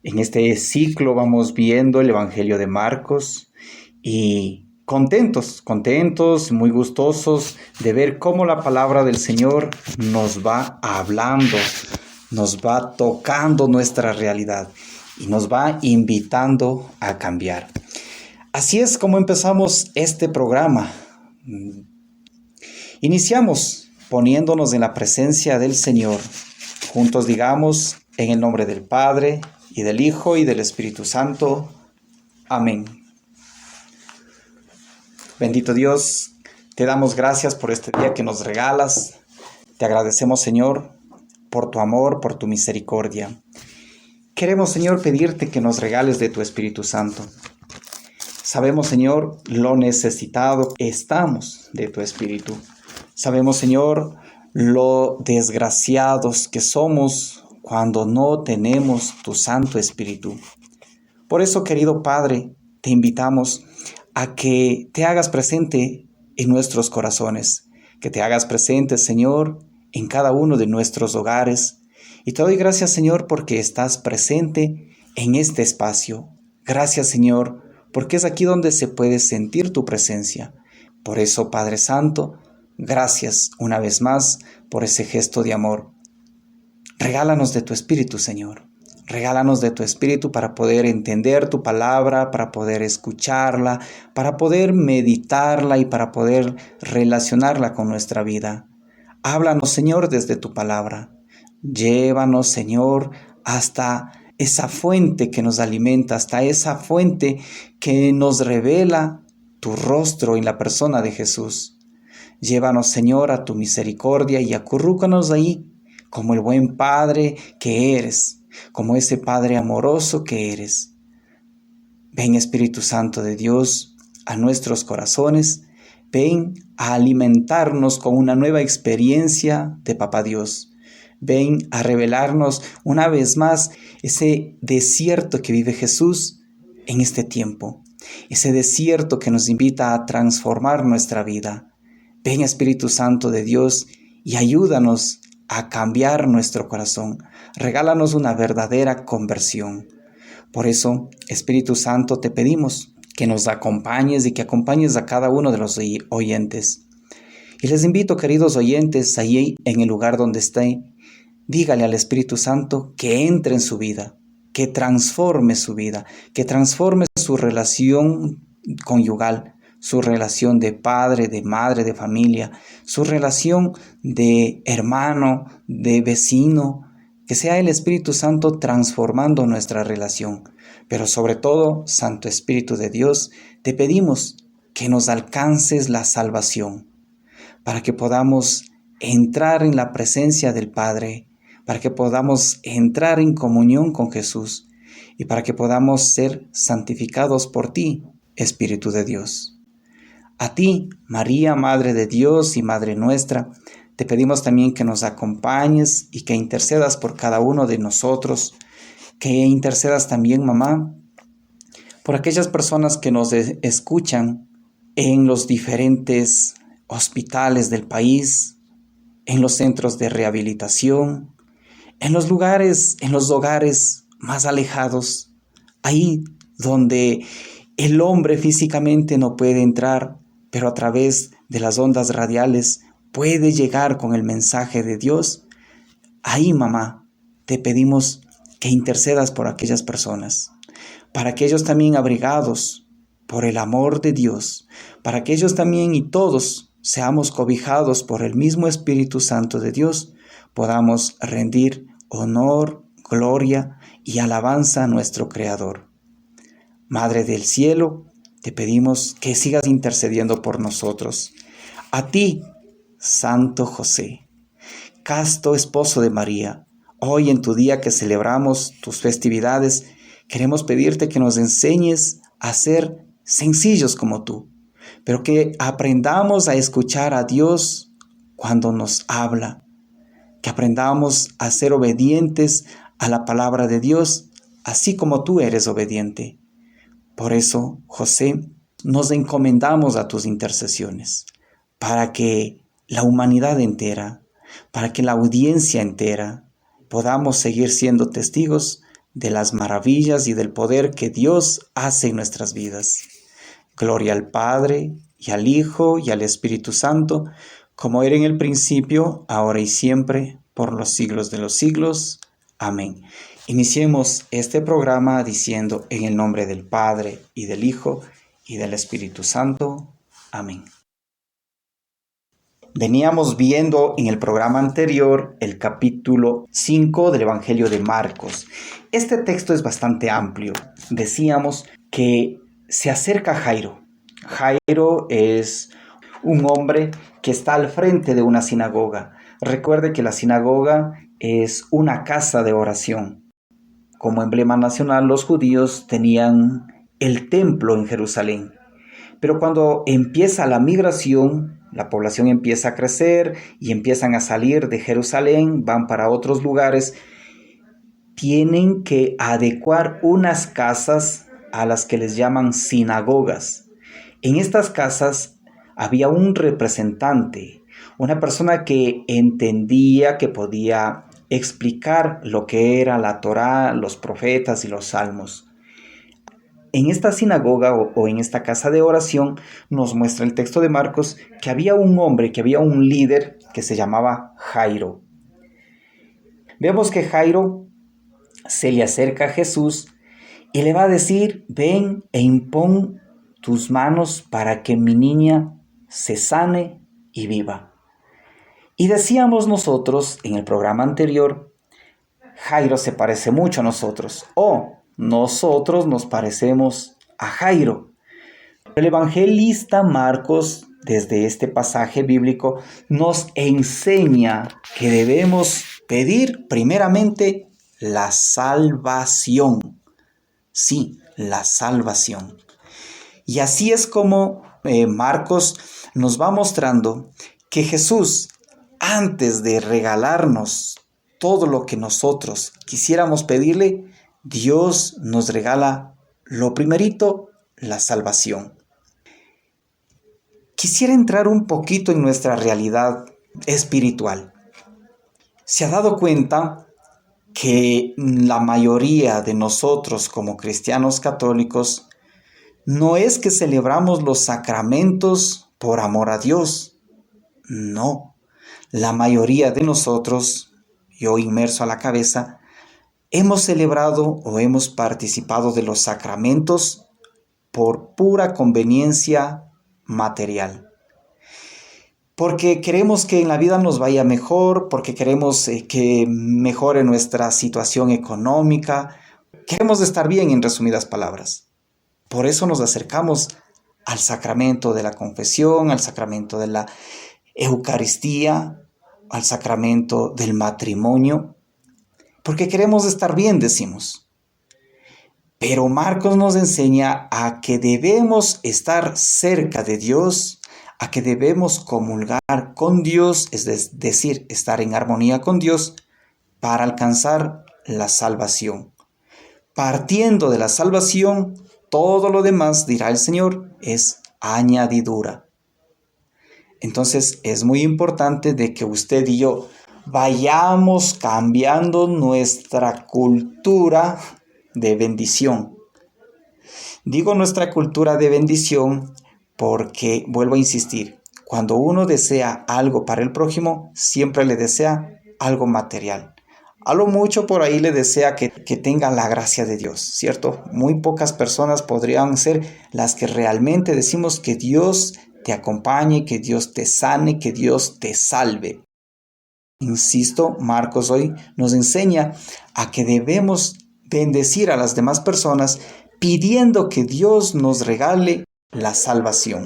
En este ciclo vamos viendo el Evangelio de Marcos y contentos, muy gustosos de ver cómo la palabra del Señor nos va hablando, nos va tocando nuestra realidad y nos va invitando a cambiar. Así es como empezamos este programa. Iniciamos poniéndonos en la presencia del Señor. Juntos digamos, en el nombre del Padre, y del Hijo, y del Espíritu Santo. Amén. Bendito Dios, te damos gracias por este día que nos regalas. Te agradecemos, Señor, por tu amor, por tu misericordia. Queremos, Señor, pedirte que nos regales de tu Espíritu Santo. Sabemos, Señor, lo necesitado que estamos de tu Espíritu. Sabemos, Señor, lo desgraciados que somos cuando no tenemos tu Santo Espíritu. Por eso, querido Padre, te invitamos a que te hagas presente en nuestros corazones, que te hagas presente, Señor, en cada uno de nuestros hogares. Y te doy gracias, Señor, porque estás presente en este espacio. Gracias, Señor, porque es aquí donde se puede sentir tu presencia. Por eso, Padre Santo, gracias una vez más por ese gesto de amor. Regálanos de tu Espíritu, Señor. Regálanos de tu Espíritu para poder entender tu palabra, para poder escucharla, para poder meditarla y para poder relacionarla con nuestra vida. Háblanos, Señor, desde tu palabra. Llévanos, Señor, hasta esa fuente que nos alimenta, hasta esa fuente que nos revela tu rostro en la persona de Jesús. Llévanos, Señor, a tu misericordia y acurrúcanos ahí, como el buen Padre que eres, como ese Padre amoroso que eres. Ven, Espíritu Santo de Dios, a nuestros corazones. Ven a alimentarnos con una nueva experiencia de Papá Dios. Ven a revelarnos una vez más ese desierto que vive Jesús en este tiempo. Ese desierto que nos invita a transformar nuestra vida. Ven, Espíritu Santo de Dios, y ayúdanos a cambiar nuestro corazón. Regálanos una verdadera conversión. Por eso, Espíritu Santo, te pedimos que nos acompañes y que acompañes a cada uno de los oyentes. Y les invito, queridos oyentes, ahí en el lugar donde estén, dígale al Espíritu Santo que entre en su vida, que transforme su vida, que transforme su relación conyugal, su relación de padre, de madre, de familia, su relación de hermano, de vecino, que sea el Espíritu Santo transformando nuestra relación. Pero sobre todo, Santo Espíritu de Dios, te pedimos que nos alcances la salvación, para que podamos entrar en la presencia del Padre, para que podamos entrar en comunión con Jesús y para que podamos ser santificados por ti, Espíritu de Dios. A ti, María, Madre de Dios y Madre nuestra, te pedimos también que nos acompañes y que intercedas por cada uno de nosotros, que intercedas también, mamá, por aquellas personas que nos escuchan en los diferentes hospitales del país, en los centros de rehabilitación, en los lugares, en los hogares más alejados, ahí donde el hombre físicamente no puede entrar, pero a través de las ondas radiales puede llegar con el mensaje de Dios. Ahí, mamá, te pedimos que intercedas por aquellas personas, para que ellos también abrigados por el amor de Dios, para que ellos también y todos seamos cobijados por el mismo Espíritu Santo de Dios, podamos rendir honor, gloria y alabanza a nuestro Creador. Madre del cielo, te pedimos que sigas intercediendo por nosotros. A ti, Santo José, casto esposo de María, hoy en tu día que celebramos tus festividades, queremos pedirte que nos enseñes a ser sencillos como tú, pero que aprendamos a escuchar a Dios cuando nos habla, que aprendamos a ser obedientes a la palabra de Dios, así como tú eres obediente. Por eso, José, nos encomendamos a tus intercesiones, para que la humanidad entera, para que la audiencia entera podamos seguir siendo testigos de las maravillas y del poder que Dios hace en nuestras vidas. Gloria al Padre, y al Hijo, y al Espíritu Santo, como era en el principio, ahora y siempre, por los siglos de los siglos. Amén. Iniciemos este programa diciendo en el nombre del Padre, y del Hijo, y del Espíritu Santo. Amén. Veníamos viendo en el programa anterior el capítulo 5 del Evangelio de Marcos. Este texto es bastante amplio. Decíamos que se acerca Jairo. Jairo es un hombre que está al frente de una sinagoga. Recuerde que la sinagoga es una casa de oración. Como emblema nacional, los judíos tenían el templo en Jerusalén. Pero cuando empieza la migración, la población empieza a crecer y empiezan a salir de Jerusalén, van para otros lugares, tienen que adecuar unas casas a las que les llaman sinagogas. En estas casas había un representante, una persona que entendía, que podía explicar lo que era la Torá, los profetas y los salmos. En esta sinagoga o en esta casa de oración nos muestra el texto de Marcos que había un hombre, que había un líder que se llamaba Jairo. Vemos que Jairo se le acerca a Jesús y le va a decir: ven e impón tus manos para que mi niña se sane y viva. Y decíamos nosotros en el programa anterior, Jairo se parece mucho a nosotros, nosotros nos parecemos a Jairo. El evangelista Marcos, desde este pasaje bíblico, nos enseña que debemos pedir primeramente la salvación. Sí, la salvación. Y así es como Marcos nos va mostrando que Jesús, antes de regalarnos todo lo que nosotros quisiéramos pedirle, Dios nos regala lo primerito, la salvación. Quisiera entrar un poquito en nuestra realidad espiritual. ¿Se ha dado cuenta que la mayoría de nosotros como cristianos católicos no es que celebramos los sacramentos por amor a Dios? No, la mayoría de nosotros, yo inmerso a la cabeza, hemos celebrado o hemos participado de los sacramentos por pura conveniencia material. Porque queremos que en la vida nos vaya mejor, porque queremos que mejore nuestra situación económica. Queremos estar bien, en resumidas palabras. Por eso nos acercamos al sacramento de la confesión, al sacramento de la Eucaristía, al sacramento del matrimonio. Porque queremos estar bien, decimos. Pero Marcos nos enseña a que debemos estar cerca de Dios, a que debemos comulgar con Dios, es decir, estar en armonía con Dios para alcanzar la salvación. Partiendo de la salvación, todo lo demás, dirá el Señor, es añadidura. Entonces es muy importante de que usted y yo vayamos cambiando nuestra cultura de bendición. Digo nuestra cultura de bendición porque, vuelvo a insistir, cuando uno desea algo para el prójimo, siempre le desea algo material. A lo mucho por ahí le desea que tenga la gracia de Dios, ¿cierto? Muy pocas personas podrían ser las que realmente decimos que Dios te acompañe, que Dios te sane, que Dios te salve. Insisto, Marcos hoy nos enseña a que debemos bendecir a las demás personas pidiendo que Dios nos regale la salvación.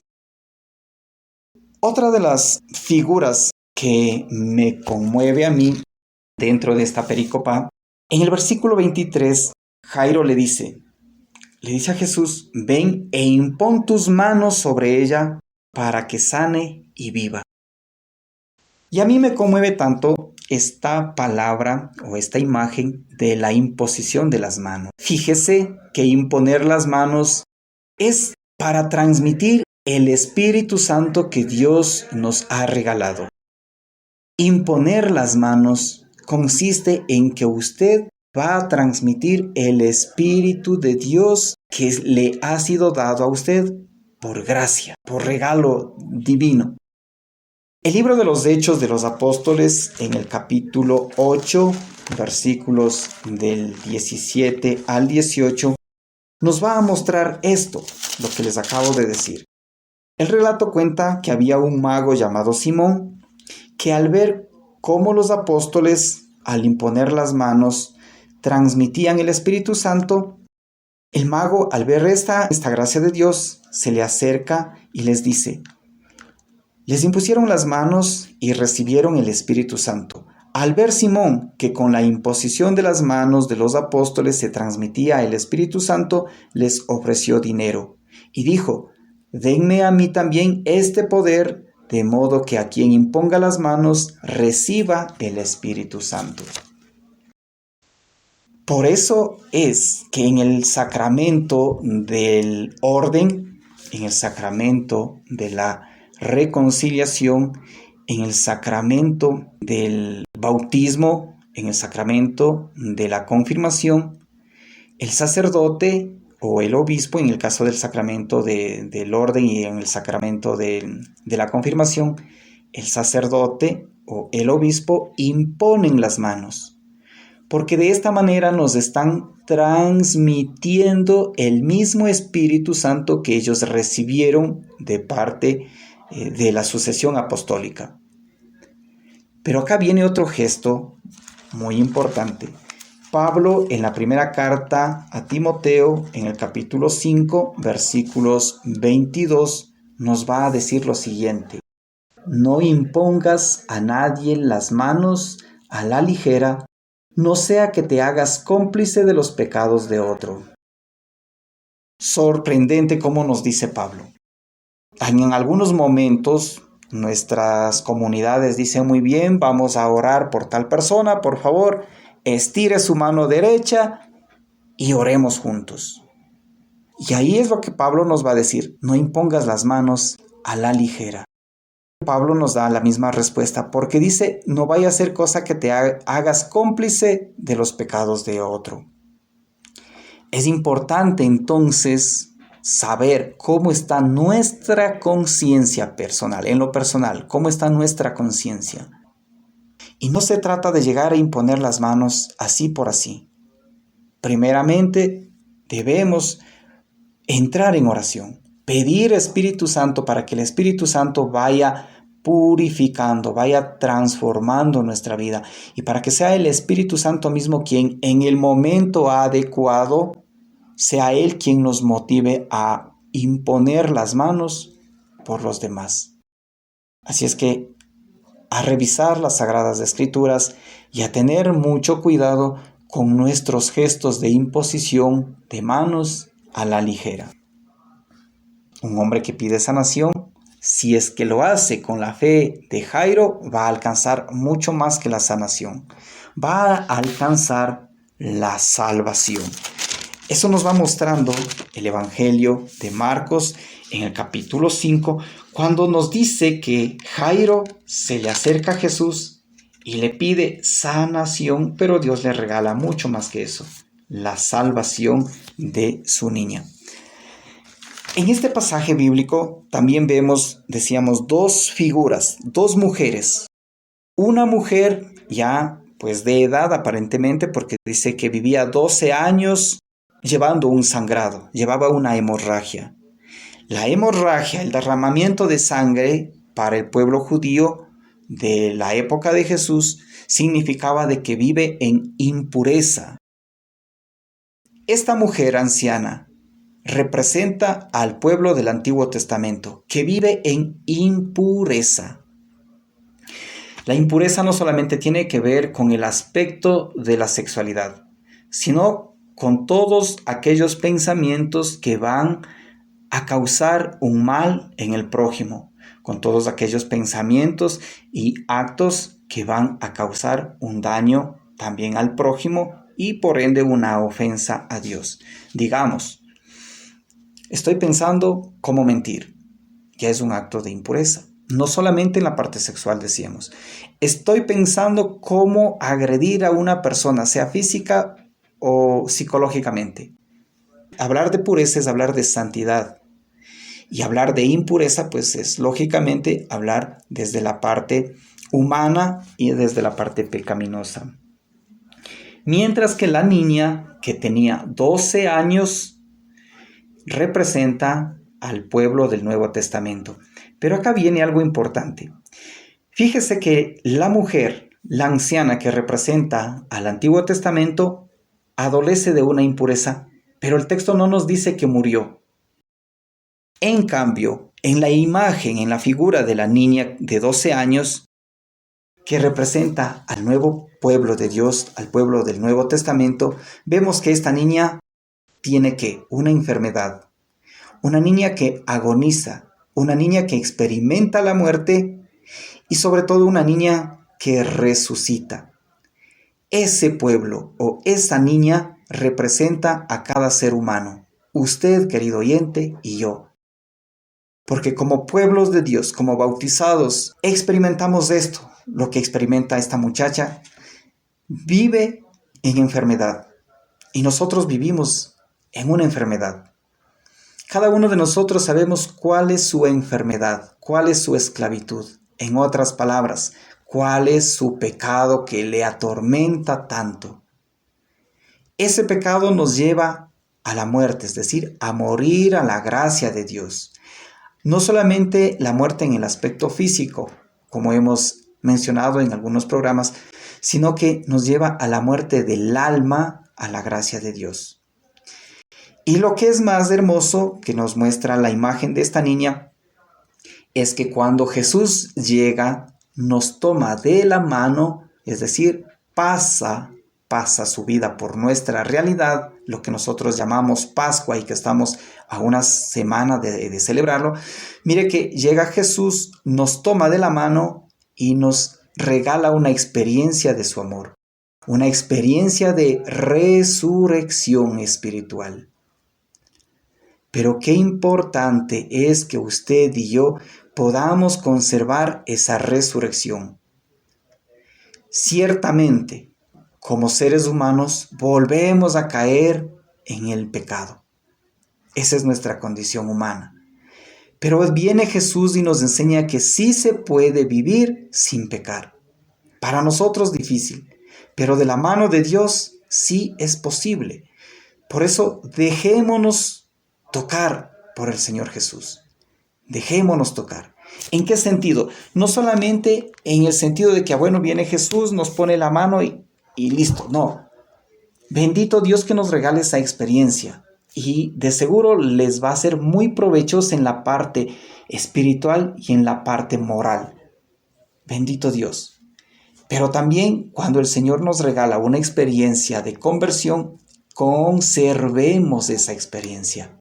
Otra de las figuras que me conmueve a mí dentro de esta pericopa, en el versículo 23, Jairo le dice a Jesús: ven e impón tus manos sobre ella para que sane y viva. Y a mí me conmueve tanto esta palabra o esta imagen de la imposición de las manos. Fíjese que imponer las manos es para transmitir el Espíritu Santo que Dios nos ha regalado. Imponer las manos consiste en que usted va a transmitir el Espíritu de Dios que le ha sido dado a usted por gracia, por regalo divino. El libro de los Hechos de los Apóstoles, en el capítulo 8, versículos del 17 al 18, nos va a mostrar esto, lo que les acabo de decir. El relato cuenta que había un mago llamado Simón, que al ver cómo los apóstoles, al imponer las manos, transmitían el Espíritu Santo, el mago, al ver esta gracia de Dios, se le acerca y les dice: les impusieron las manos y recibieron el Espíritu Santo. Al ver Simón que con la imposición de las manos de los apóstoles se transmitía el Espíritu Santo, les ofreció dinero y dijo: denme a mí también este poder, de modo que a quien imponga las manos reciba el Espíritu Santo. Por eso es que en el sacramento del orden, en el sacramento de la reconciliación, en el sacramento del bautismo, en el sacramento de la confirmación, el sacerdote o el obispo, en el caso del sacramento del orden y en el sacramento de la confirmación, el sacerdote o el obispo imponen las manos, porque de esta manera nos están transmitiendo el mismo Espíritu Santo que ellos recibieron de parte de la sucesión apostólica. Pero acá viene otro gesto muy importante. Pablo, en la primera carta a Timoteo, en el capítulo 5, versículos 22, nos va a decir lo siguiente: no impongas a nadie las manos a la ligera, no sea que te hagas cómplice de los pecados de otro. Sorprendente cómo nos dice Pablo. En algunos momentos nuestras comunidades dicen: muy bien, vamos a orar por tal persona, por favor, estire su mano derecha y oremos juntos. Y ahí es lo que Pablo nos va a decir: no impongas las manos a la ligera. Pablo nos da la misma respuesta porque dice: no vaya a ser cosa que te hagas cómplice de los pecados de otro. Es importante entonces saber cómo está nuestra conciencia personal, en lo personal, cómo está nuestra conciencia. Y no se trata de llegar a imponer las manos así por así. Primeramente, debemos entrar en oración, pedir Espíritu Santo para que el Espíritu Santo vaya purificando, vaya transformando nuestra vida y para que sea el Espíritu Santo mismo quien en el momento adecuado sea Él quien nos motive a imponer las manos por los demás. Así es que a revisar las Sagradas Escrituras y a tener mucho cuidado con nuestros gestos de imposición de manos a la ligera. Un hombre que pide sanación, si es que lo hace con la fe de Jairo, va a alcanzar mucho más que la sanación. Va a alcanzar la salvación. Eso nos va mostrando el Evangelio de Marcos en el capítulo 5, cuando nos dice que Jairo se le acerca a Jesús y le pide sanación, pero Dios le regala mucho más que eso, la salvación de su niña. En este pasaje bíblico también vemos, decíamos, dos figuras, dos mujeres. Una mujer ya pues de edad aparentemente, porque dice que vivía 12 años llevando un sangrado, llevaba una hemorragia. La hemorragia, el derramamiento de sangre para el pueblo judío de la época de Jesús significaba de que vive en impureza. Esta mujer anciana representa al pueblo del Antiguo Testamento que vive en impureza. La impureza no solamente tiene que ver con el aspecto de la sexualidad, sino con todos aquellos pensamientos que van a causar un mal en el prójimo, con todos aquellos pensamientos y actos que van a causar un daño también al prójimo y por ende una ofensa a Dios. Digamos, estoy pensando cómo mentir, ya es un acto de impureza. no solamente en la parte sexual, decíamos. Estoy pensando cómo agredir a una persona, sea física o psicológicamente. Hablar de pureza es hablar de santidad. Y hablar de impureza, pues es lógicamente hablar desde la parte humana y desde la parte pecaminosa. Mientras que la niña, que tenía 12 años, representa al pueblo del Nuevo Testamento. Pero acá viene algo importante. Fíjese que la mujer, la anciana que representa al Antiguo Testamento, adolece de una impureza, pero el texto no nos dice que murió. En cambio, en la imagen, en la figura de la niña de 12 años, que representa al nuevo pueblo de Dios, al pueblo del Nuevo Testamento, vemos que esta niña tiene una enfermedad, una niña que agoniza, una niña que experimenta la muerte y sobre todo una niña que resucita. Ese pueblo o esa niña representa a cada ser humano, usted, querido oyente, y yo. Porque como pueblos de Dios, como bautizados, experimentamos esto, lo que experimenta esta muchacha, vive en enfermedad y nosotros vivimos en una enfermedad. Cada uno de nosotros sabemos cuál es su enfermedad, cuál es su esclavitud. En otras palabras, cuál es su pecado que le atormenta tanto. Ese pecado nos lleva a la muerte, es decir, a morir a la gracia de Dios. No solamente la muerte en el aspecto físico, como hemos mencionado en algunos programas, sino que nos lleva a la muerte del alma a la gracia de Dios. Y lo que es más hermoso que nos muestra la imagen de esta niña es que cuando Jesús llega, nos toma de la mano, es decir, pasa su vida por nuestra realidad, lo que nosotros llamamos Pascua y que estamos a una semana de celebrarlo. Mire que llega Jesús, nos toma de la mano y nos regala una experiencia de su amor, una experiencia de resurrección espiritual. Pero qué importante es que usted y yo podamos conservar esa resurrección. Ciertamente, como seres humanos, volvemos a caer en el pecado. Esa es nuestra condición humana. Pero viene Jesús y nos enseña que sí se puede vivir sin pecar. Para nosotros difícil, pero de la mano de Dios sí es posible. Por eso dejémonos tocar por el Señor Jesús. Dejémonos tocar. ¿En qué sentido? No solamente en el sentido de que, viene Jesús, nos pone la mano y listo. No. Bendito Dios que nos regale esa experiencia. Y de seguro les va a ser muy provechosa en la parte espiritual y en la parte moral. Bendito Dios. Pero también cuando el Señor nos regala una experiencia de conversión, conservemos esa experiencia.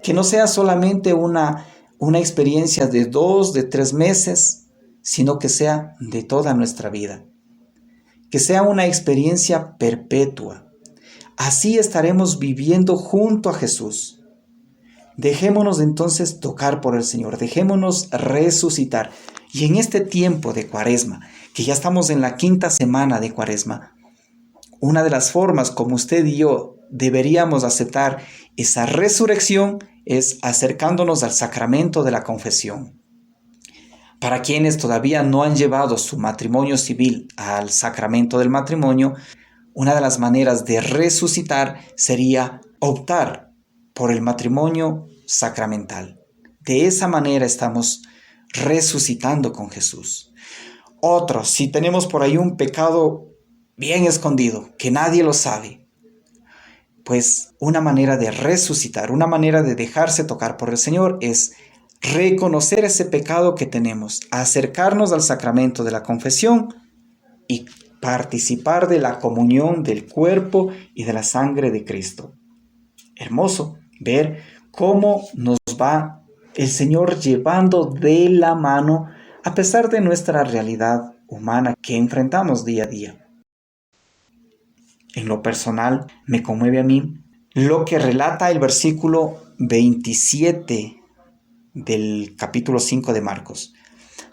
Que no sea solamente una experiencia de 2, de 3 meses, sino que sea de toda nuestra vida. Que sea una experiencia perpetua. Así estaremos viviendo junto a Jesús. Dejémonos entonces tocar por el Señor, dejémonos resucitar. Y en este tiempo de Cuaresma, que ya estamos en la 5ª semana de Cuaresma, una de las formas como usted y yo deberíamos aceptar esa resurrección es acercándonos al sacramento de la confesión. Para quienes todavía no han llevado su matrimonio civil al sacramento del matrimonio, una de las maneras de resucitar sería optar por el matrimonio sacramental. De esa manera estamos resucitando con Jesús. Otros, si tenemos por ahí un pecado bien escondido, que nadie lo sabe, pues una manera de resucitar, una manera de dejarse tocar por el Señor es reconocer ese pecado que tenemos, acercarnos al sacramento de la confesión y participar de la comunión del cuerpo y de la sangre de Cristo. Hermoso ver cómo nos va el Señor llevando de la mano a pesar de nuestra realidad humana que enfrentamos día a día. En lo personal, me conmueve a mí lo que relata el versículo 27 del capítulo 5 de Marcos.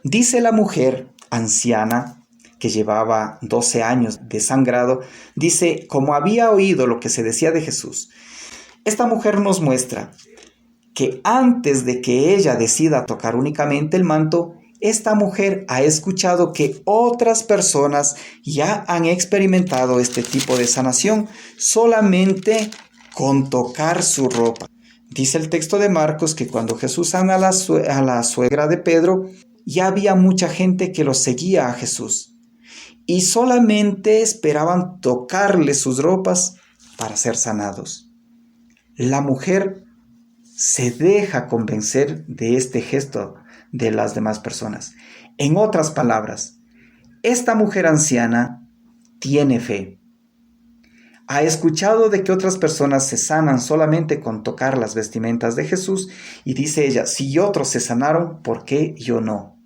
Dice la mujer anciana que llevaba 12 años de sangrado, dice, como había oído lo que se decía de Jesús. Esta mujer nos muestra que antes de que ella decida tocar únicamente el manto, esta mujer ha escuchado que otras personas ya han experimentado este tipo de sanación solamente con tocar su ropa. Dice el texto de Marcos que cuando Jesús sana a la suegra de Pedro, ya había mucha gente que lo seguía a Jesús y solamente esperaban tocarle sus ropas para ser sanados. La mujer se deja convencer de este gesto de las demás personas. En otras palabras, esta mujer anciana tiene fe. Ha escuchado de que otras personas se sanan solamente con tocar las vestimentas de Jesús y dice ella, si otros se sanaron, ¿por qué yo no?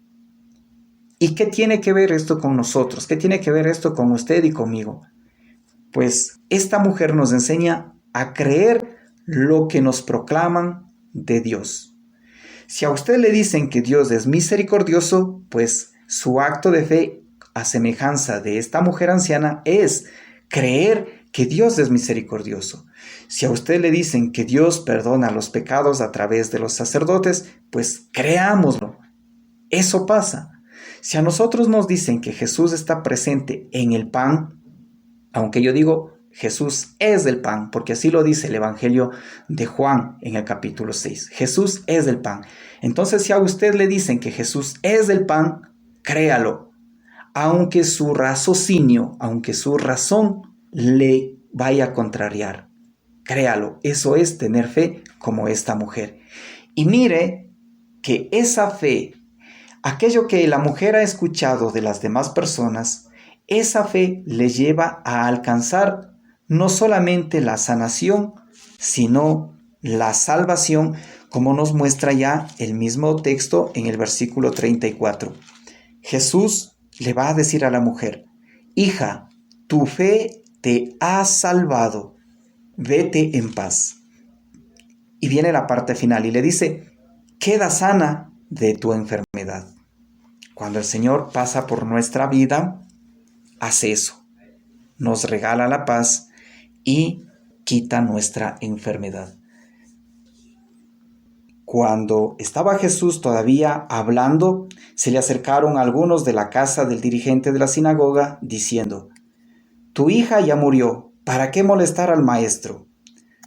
¿Y qué tiene que ver esto con nosotros? ¿Qué tiene que ver esto con usted y conmigo? Pues esta mujer nos enseña a creer lo que nos proclaman de Dios. Si a usted le dicen que Dios es misericordioso, pues su acto de fe, a semejanza de esta mujer anciana, es creer que Dios es misericordioso. Si a usted le dicen que Dios perdona los pecados a través de los sacerdotes, pues creámoslo. Eso pasa. Si a nosotros nos dicen que Jesús está presente en el pan, aunque yo digo Jesús es el pan, porque así lo dice el Evangelio de Juan en el capítulo 6. Jesús es el pan. Entonces, si a usted le dicen que Jesús es el pan, créalo. Aunque su raciocinio, aunque su razón le vaya a contrariar. Créalo, eso es tener fe como esta mujer. Y mire que esa fe, aquello que la mujer ha escuchado de las demás personas, esa fe le lleva a alcanzar no solamente la sanación, sino la salvación, como nos muestra ya el mismo texto en el versículo 34. Jesús le va a decir a la mujer, hija, tu fe te ha salvado, vete en paz. Y viene la parte final y le dice, queda sana de tu enfermedad. Cuando el Señor pasa por nuestra vida, hace eso, nos regala la paz y quita nuestra enfermedad. Cuando estaba Jesús todavía hablando, se le acercaron algunos de la casa del dirigente de la sinagoga, diciendo, tu hija ya murió, ¿para qué molestar al maestro?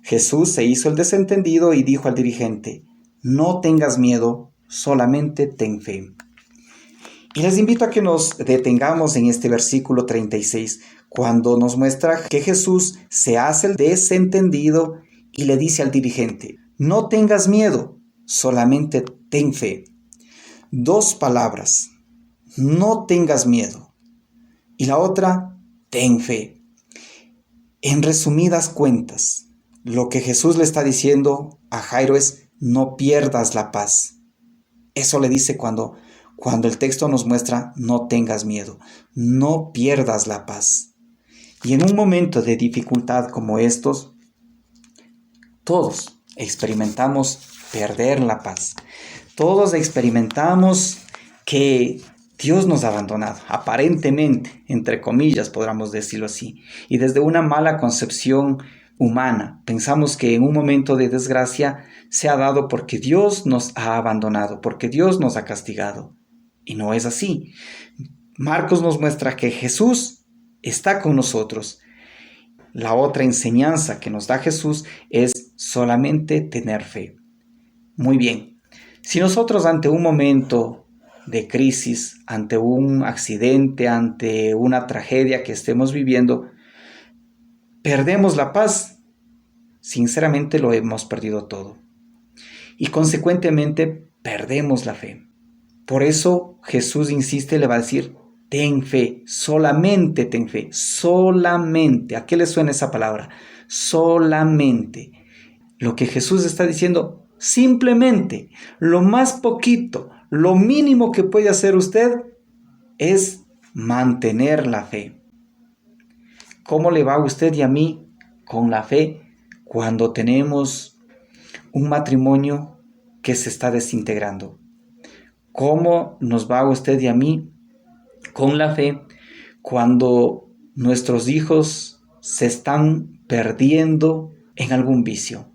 Jesús se hizo el desentendido y dijo al dirigente, no tengas miedo, solamente ten fe. Y les invito a que nos detengamos en este versículo 36, cuando nos muestra que Jesús se hace el desentendido y le dice al dirigente, no tengas miedo, solamente ten fe. Dos palabras, no tengas miedo. Y la otra, ten fe. En resumidas cuentas, lo que Jesús le está diciendo a Jairo es, no pierdas la paz. Eso le dice cuando el texto nos muestra, no tengas miedo, no pierdas la paz. Y en un momento de dificultad como estos, todos experimentamos perder la paz. Todos experimentamos que Dios nos ha abandonado, aparentemente, entre comillas, podríamos decirlo así. Y desde una mala concepción humana, pensamos que en un momento de desgracia se ha dado porque Dios nos ha abandonado, porque Dios nos ha castigado. Y no es así. Marcos nos muestra que Jesús está con nosotros. La otra enseñanza que nos da Jesús es solamente tener fe. Muy bien, si nosotros ante un momento de crisis, ante un accidente, ante una tragedia que estemos viviendo, perdemos la paz, sinceramente lo hemos perdido todo. Y consecuentemente perdemos la fe. Por eso Jesús insiste, le va a decir, ten fe, solamente ten fe, solamente. ¿A qué le suena esa palabra? Solamente. Lo que Jesús está diciendo, simplemente, lo más poquito, lo mínimo que puede hacer usted es mantener la fe. ¿Cómo le va a usted y a mí con la fe cuando tenemos un matrimonio que se está desintegrando? ¿Cómo nos va a usted y a mí con la fe cuando nuestros hijos se están perdiendo en algún vicio?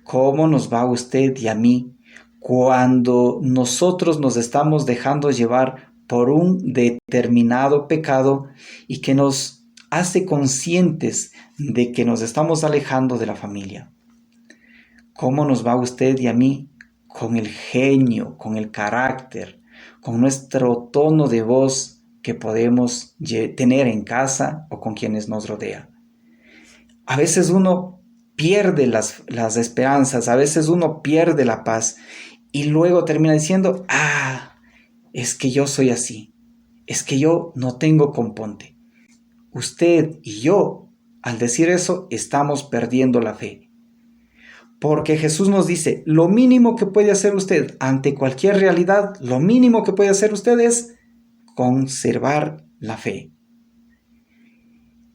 ¿Cómo nos va a usted y a mí cuando nosotros nos estamos dejando llevar por un determinado pecado y que nos hace conscientes de que nos estamos alejando de la familia? ¿Cómo nos va a usted y a mí con el genio, con el carácter, con nuestro tono de voz que podemos tener en casa o con quienes nos rodean? A veces uno pierde las esperanzas, a veces uno pierde la paz y luego termina diciendo, es que yo soy así, es que yo no tengo componte. Usted y yo, al decir eso, estamos perdiendo la fe. Porque Jesús nos dice, lo mínimo que puede hacer usted ante cualquier realidad, lo mínimo que puede hacer usted es conservar la fe.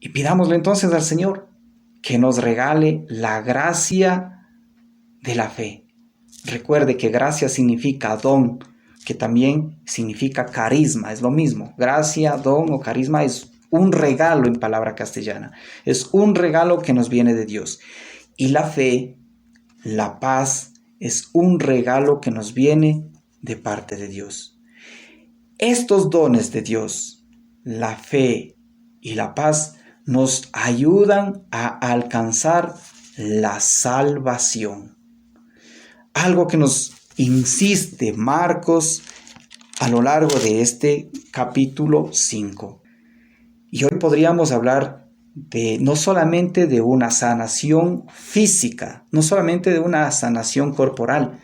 Y pidámosle entonces al Señor que nos regale la gracia de la fe. Recuerde que gracia significa don, que también significa carisma, es lo mismo. Gracia, don o carisma es un regalo en palabra castellana. Es un regalo que nos viene de Dios. Y la fe, la paz, es un regalo que nos viene de parte de Dios. Estos dones de Dios, la fe y la paz, nos ayudan a alcanzar la salvación. Algo que nos insiste Marcos a lo largo de este capítulo 5. Y hoy podríamos hablar no solamente de una sanación física, no solamente de una sanación corporal,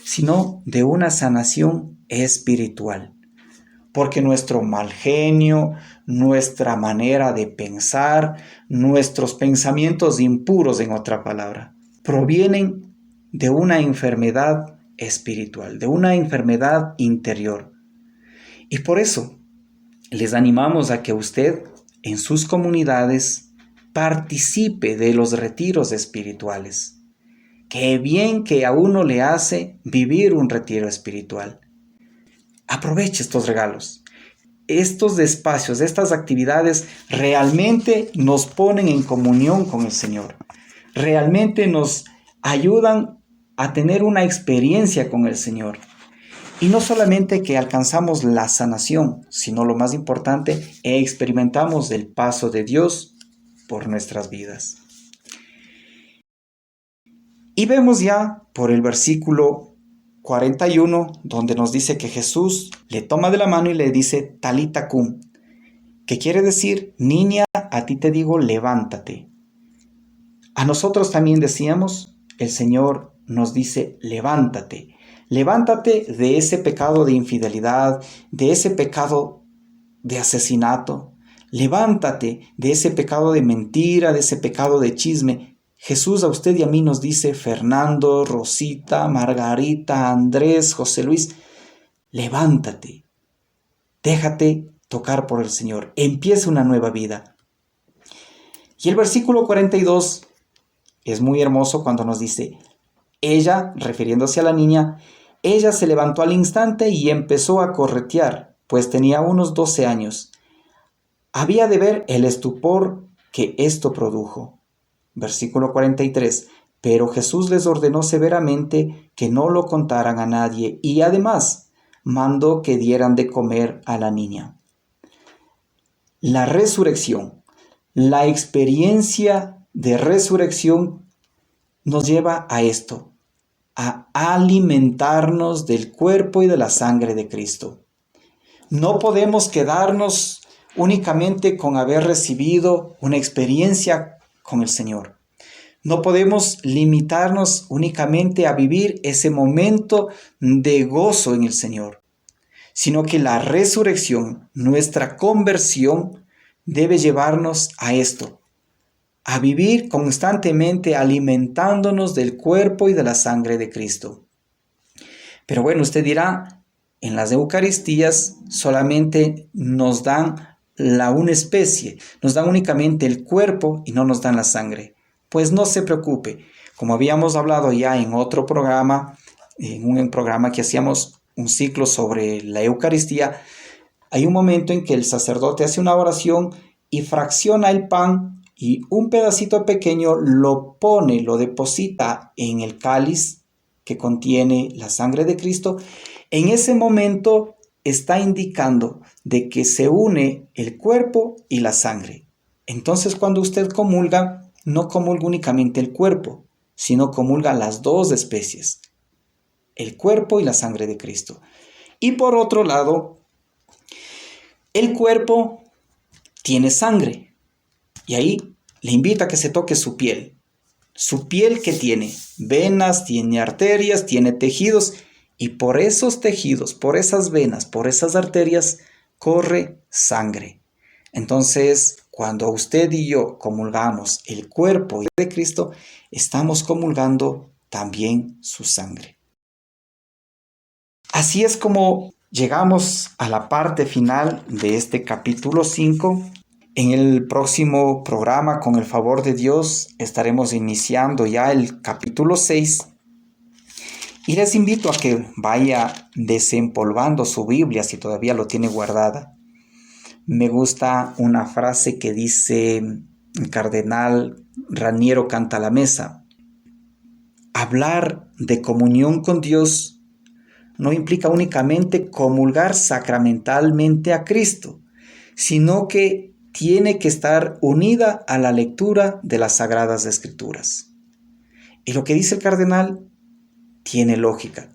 sino de una sanación espiritual. Porque nuestro mal genio, nuestra manera de pensar, nuestros pensamientos impuros, en otra palabra, provienen de una enfermedad espiritual, de una enfermedad interior. Y por eso les animamos a que usted en sus comunidades participe de los retiros espirituales. Qué bien que a uno le hace vivir un retiro espiritual. Aproveche estos regalos. Estos espacios, estas actividades realmente nos ponen en comunión con el Señor. Realmente nos ayudan a tener una experiencia con el Señor. Y no solamente que alcanzamos la sanación, sino lo más importante, experimentamos el paso de Dios por nuestras vidas. Y vemos ya por el versículo 41, donde nos dice que Jesús le toma de la mano y le dice, Talita cum, que quiere decir, niña, a ti te digo, levántate. A nosotros también decíamos, el Señor nos dice, levántate. Levántate de ese pecado de infidelidad, de ese pecado de asesinato. Levántate de ese pecado de mentira, de ese pecado de chisme. Jesús a usted y a mí nos dice, Fernando, Rosita, Margarita, Andrés, José Luis, levántate, déjate tocar por el Señor, empieza una nueva vida. Y el versículo 42 es muy hermoso cuando nos dice, ella, refiriéndose a la niña, ella se levantó al instante y empezó a corretear, pues tenía unos 12 años. Había de ver el estupor que esto produjo. Versículo 43. Pero Jesús les ordenó severamente que no lo contaran a nadie y además mandó que dieran de comer a la niña. La resurrección, la experiencia de resurrección nos lleva a esto, a alimentarnos del cuerpo y de la sangre de Cristo. No podemos quedarnos únicamente con haber recibido una experiencia con el Señor. No podemos limitarnos únicamente a vivir ese momento de gozo en el Señor, sino que la resurrección, nuestra conversión, debe llevarnos a esto, a vivir constantemente alimentándonos del cuerpo y de la sangre de Cristo. Pero bueno, usted dirá, en las Eucaristías solamente nos dan una especie, nos dan únicamente el cuerpo y no nos dan la sangre. Pues no se preocupe, como habíamos hablado ya en otro programa, en un programa que hacíamos un ciclo sobre la Eucaristía, hay un momento en que el sacerdote hace una oración y fracciona el pan y un pedacito pequeño lo pone, lo deposita en el cáliz que contiene la sangre de Cristo. En ese momento está indicando de que se une el cuerpo y la sangre. Entonces, cuando usted comulga, no comulga únicamente el cuerpo, sino comulga las dos especies, el cuerpo y la sangre de Cristo. Y por otro lado, el cuerpo tiene sangre, y ahí le invita a que se toque su piel. Su piel que tiene venas, tiene arterias, tiene tejidos, y por esos tejidos, por esas venas, por esas arterias, corre sangre. Entonces, cuando usted y yo comulgamos el cuerpo de Cristo, estamos comulgando también su sangre. Así es como llegamos a la parte final de este capítulo 5. En el próximo programa, con el favor de Dios, estaremos iniciando ya el capítulo 6. Y les invito a que vaya desempolvando su Biblia si todavía lo tiene guardada. Me gusta una frase que dice el cardenal Raniero Cantalamessa. Hablar de comunión con Dios no implica únicamente comulgar sacramentalmente a Cristo, sino que tiene que estar unida a la lectura de las Sagradas Escrituras. Y lo que dice el cardenal tiene lógica,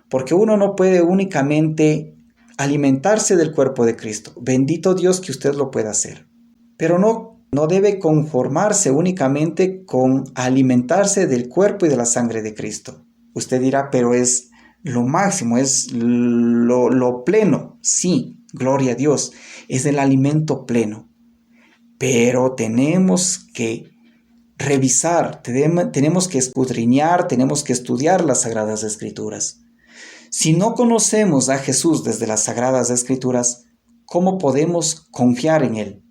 porque uno no puede únicamente alimentarse del cuerpo de Cristo. Bendito Dios que usted lo pueda hacer, pero no debe conformarse únicamente con alimentarse del cuerpo y de la sangre de Cristo. Usted dirá, pero es lo máximo, es lo pleno. Sí, gloria a Dios, es el alimento pleno. Pero tenemos que revisar, tenemos que escudriñar, tenemos que estudiar las Sagradas Escrituras. Si no conocemos a Jesús desde las Sagradas Escrituras, ¿cómo podemos confiar en Él?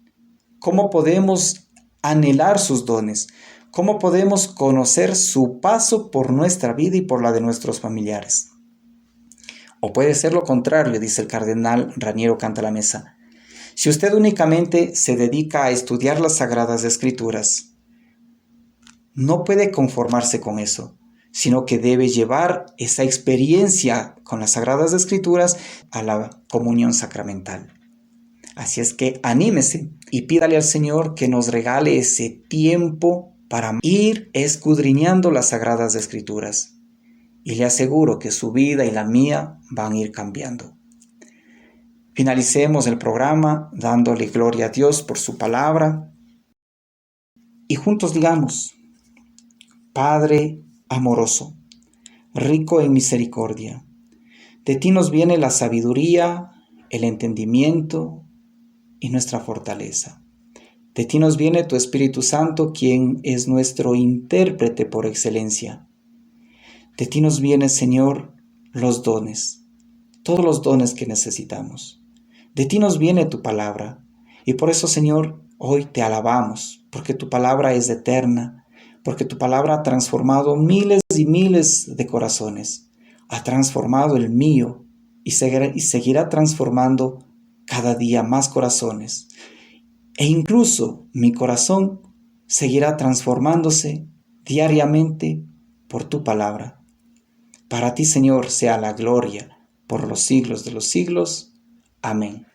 ¿Cómo podemos anhelar sus dones? ¿Cómo podemos conocer su paso por nuestra vida y por la de nuestros familiares? O puede ser lo contrario, dice el cardenal Raniero Cantalamessa. Si usted únicamente se dedica a estudiar las Sagradas Escrituras, no puede conformarse con eso, sino que debe llevar esa experiencia con las Sagradas Escrituras a la comunión sacramental. Así es que anímese y pídale al Señor que nos regale ese tiempo para ir escudriñando las Sagradas Escrituras. Y le aseguro que su vida y la mía van a ir cambiando. Finalicemos el programa dándole gloria a Dios por su palabra. Y juntos digamos: Padre amoroso, rico en misericordia, de ti nos viene la sabiduría, el entendimiento y nuestra fortaleza. De ti nos viene tu Espíritu Santo, quien es nuestro intérprete por excelencia. De ti nos viene, Señor, los dones, todos los dones que necesitamos. De ti nos viene tu palabra, y por eso, Señor, hoy te alabamos, porque tu palabra es eterna, porque tu palabra ha transformado miles y miles de corazones, ha transformado el mío y seguirá transformando cada día más corazones. E incluso mi corazón seguirá transformándose diariamente por tu palabra. Para ti, Señor, sea la gloria por los siglos de los siglos. Amén.